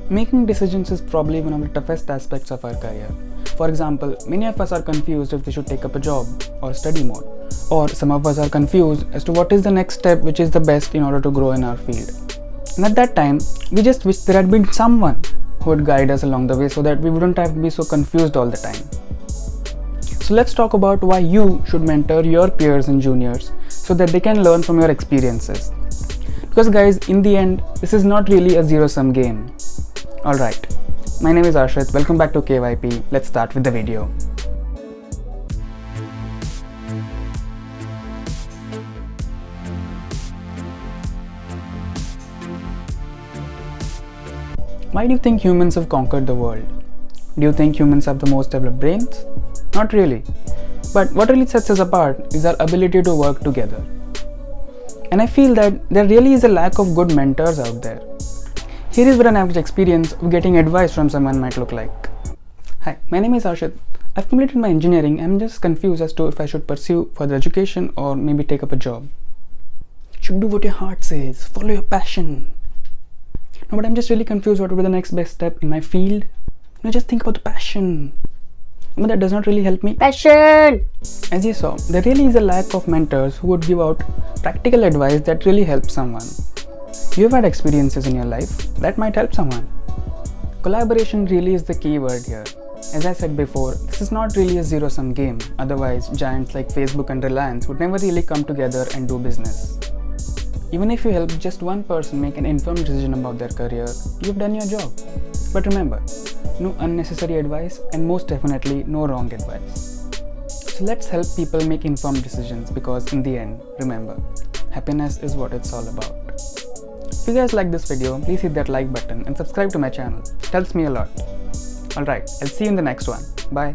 Making decisions is probably one of the toughest aspects of our career. For example, many of us are confused if we should take up a job or study more. Or some of us are confused as to what is the next step which is the best in order to grow in our field. And at that time, we just wish there had been someone who would guide us along the way so that we wouldn't have to be so confused all the time. So let's talk about why you should mentor your peers and juniors so that they can learn from your experiences. Because guys, in the end, this is not really a zero-sum game. Alright, my name is Ashit, welcome back to KYP, let's start with the video. Why do you think humans have conquered the world? Do you think humans have the most developed brains? Not really. But what really sets us apart is our ability to work together. And I feel that there really is a lack of good mentors out there. Here is what an average experience of getting advice from someone might look like. Hi, my name is Ashit. I've completed my engineering. I'm just confused as to if I should pursue further education or maybe take up a job. You should do what your heart says. Follow your passion. No, but I'm just really confused what would be the next best step in my field. Just think about the passion. But that does not really help me. Passion! As you saw, there really is a lack of mentors who would give out practical advice that really helps someone. You've had experiences in your life that might help someone. Collaboration really is the key word here. As I said before, this is not really a zero-sum game. Otherwise, giants like Facebook and Reliance would never really come together and do business. Even if you help just one person make an informed decision about their career, you've done your job. But remember, no unnecessary advice and most definitely no wrong advice. So let's help people make informed decisions because in the end, remember, happiness is what it's all about. If you guys like this video, please hit that like button and subscribe to my channel. It helps me a lot. Alright, I'll see you in the next one. Bye.